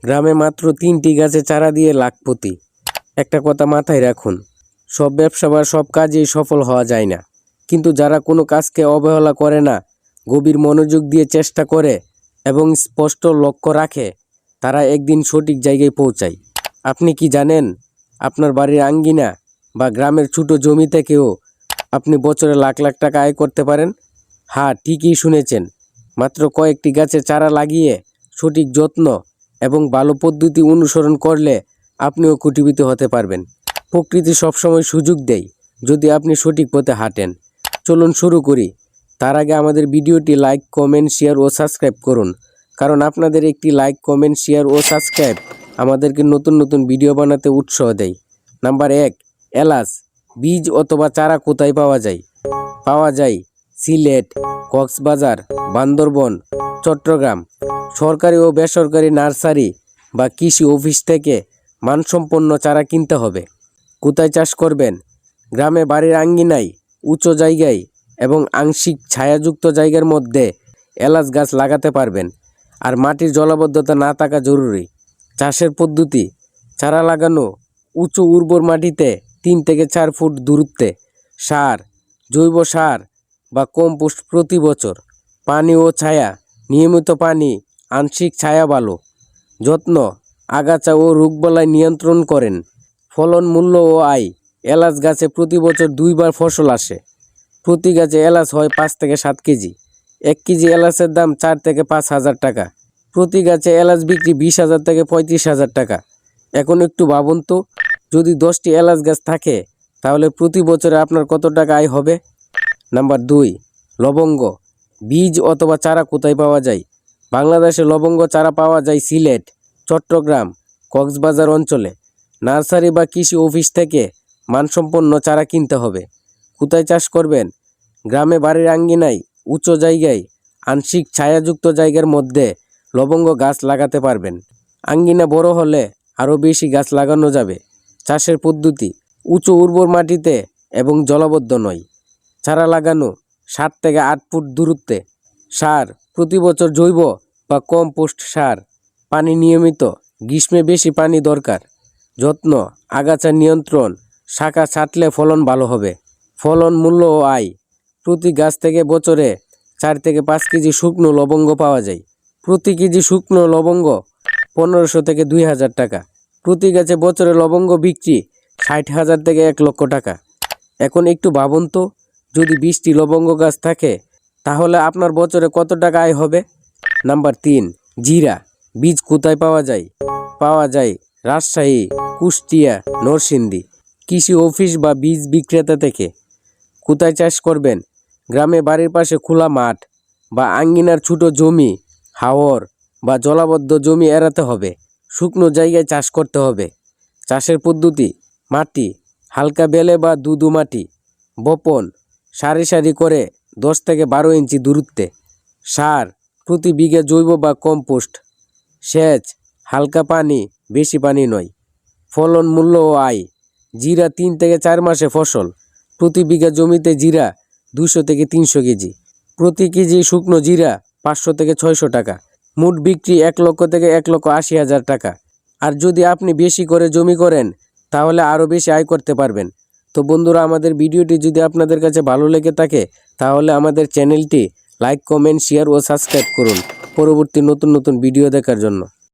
গ্রামে মাত্র ৩টি গাছে চারা দিয়ে লাখপতি। একটা কথা মাথায় রাখুন, সব ব্যবসা বা সব কাজেই সফল হওয়া যায় না, কিন্তু যারা কোনো কাজকে অবহেলা করে না, গভীর মনোযোগ দিয়ে চেষ্টা করে এবং স্পষ্ট লক্ষ্য রাখে, তারা একদিন সঠিক জায়গায় পৌঁছায়। আপনি কি জানেন, আপনার বাড়ির আঙ্গিনা বা গ্রামের ছোট জমি থেকেও আপনি বছরে লাখ লাখ টাকা আয় করতে পারেন? হ্যাঁ, ঠিকই শুনেছেন। মাত্র কয়েকটি গাছের চারা লাগিয়ে সঠিক যত্ন এবং ভালো পদ্ধতি অনুসরণ করলে আপনিও কোটিপতি হতে পারবেন। প্রকৃতি সবসময় সুযোগ দেয় যদি আপনি সঠিক পথে হাঁটেন। চলুন শুরু করি। তার আগে আমাদের ভিডিওটি লাইক, কমেন্ট, শেয়ার ও সাবস্ক্রাইব করুন, কারণ আপনাদের একটি লাইক, কমেন্ট, শেয়ার ও সাবস্ক্রাইব আমাদেরকে নতুন নতুন ভিডিও বানাতে উৎসাহ দেয়। নাম্বার 1, এলাচ বীজ অথবা চারা কোথায় পাওয়া যায়? পাওয়া যায় সিলেট, কক্সবাজার, বান্দরবন, চট্টগ্রাম। সরকারি ও বেসরকারি নার্সারি বা কৃষি অফিস থেকে মানসম্পন্ন চারা কিনতে হবে। কোথায় চাষ করবেন? গ্রামে বাড়ির আঙ্গিনায়, উঁচু জায়গায় এবং আংশিক ছায়াযুক্ত জায়গার মধ্যে এলাচ গাছ লাগাতে পারবেন। আর মাটির জলাবদ্ধতা না থাকা জরুরি। চাষের পদ্ধতি: চারা লাগানো উঁচু উর্বর মাটিতে 3 থেকে 4 ফুট দূরত্বে। সার: জৈব সার বা কম্পোস্ট প্রতি বছর। পানি ও ছায়া: নিয়মিত পানি, আংশিক ছায়া ভালো। যত্ন: আগাছা ও রোগবালাই নিয়ন্ত্রণ করেন। ফলন, মূল্য ও আয়: এলাচ গাছে প্রতি বছর 2 বার ফসল আসে। প্রতি গাছে এলাচ হয় 5 থেকে 7 কেজি। 1 কেজি এলাচের দাম 4 থেকে 5 হাজার টাকা। প্রতি গাছে এলাচ বিক্রি 20,000 থেকে 35,000 টাকা। এখন একটু ভাবুন তো, যদি 10টি এলাচ গাছ থাকে তাহলে প্রতি বছরে আপনার কত টাকা আয় হবে? নাম্বার 2, লবঙ্গ বীজ অথবা চারা কোথায় পাওয়া যায়? বাংলাদেশে লবঙ্গ চারা পাওয়া যায় সিলেট, চট্টগ্রাম, কক্সবাজার অঞ্চলে। নার্সারি বা কৃষি অফিস থেকে মানসম্পন্ন চারা কিনতে হবে। কোথায় চাষ করবেন? গ্রামে বাড়ির আঙ্গিনায়, উঁচু জায়গায়, আংশিক ছায়াযুক্ত জায়গার মধ্যে লবঙ্গ গাছ লাগাতে পারবেন। আঙ্গিনা বড় হলে আরও বেশি গাছ লাগানো যাবে। চাষের পদ্ধতি: উঁচু উর্বর মাটিতে এবং জলাবদ্ধ নয়। চারা লাগানো 7 থেকে 8 ফুট দূরত্বে। সার: প্রতি বছর জৈব বা কম্পোস্ট সার। পানি নিয়মিত, গ্রীষ্মে বেশি পানি দরকার। যত্ন: আগাছা নিয়ন্ত্রণ, শাখা ছাঁটলে ফলন ভালো হবে। ফলন, মূল্য ও আয়: প্রতি গাছ থেকে বছরে 4 থেকে 5 কেজি শুকনো লবঙ্গ পাওয়া যায়। প্রতি কেজি শুকনো লবঙ্গ 1500 থেকে 2000 টাকা। প্রতি গাছে বছরে লবঙ্গ বিক্রি 60,000 থেকে 1 লক্ষ টাকা। এখন একটু ভাবুন তো, যদি 20টি লবঙ্গ গাছ থাকে তাহলে আপনার বছরে কত টাকা আয় হবে? নাম্বার 3, জিরা বীজ কোথায় পাওয়া যায়? পাওয়া যায় রাজশাহী, কুষ্টিয়া, নরসিংদী। কৃষি অফিস বা বীজ বিক্রেতা থেকে। কোথায় চাষ করবেন? গ্রামে বাড়ির পাশে খোলা মাঠ বা আঙ্গিনার ছোট জমি। হাওর বা জলাবদ্ধ জমি এড়াতে হবে। শুকনো জায়গায় চাষ করতে হবে। চাষের পদ্ধতি: মাটি হালকা বেলে বা দুদু মাটি। বপন: সারি সারি করে 10 থেকে 12 ইঞ্চি দূরত্বে। সার: প্রতি বিঘা জৈব বা কম্পোস্ট। সেচ: হালকা পানি, বেশি পানি নয়। ফলন, মূল্য ও আয়: জিরা 3 থেকে 4 মাসে ফসল। প্রতি বিঘা জমিতে জিরা 200 থেকে 300 কেজি। প্রতি কেজি শুকনো জিরা 500 থেকে 600 টাকা। মোট বিক্রি 1 লক্ষ থেকে 1,80,000 টাকা। আর যদি আপনি বেশি করে জমি করেন তাহলে আরও বেশি আয় করতে পারবেন। তো বন্ধুরা, আমাদের ভিডিওটি যদি আপনাদের কাছে ভালো লেগে থাকে তাহলে আমাদের চ্যানেলটি লাইক, কমেন্ট, শেয়ার ও সাবস্ক্রাইব করুন পরবর্তী নতুন নতুন ভিডিও দেখার জন্য।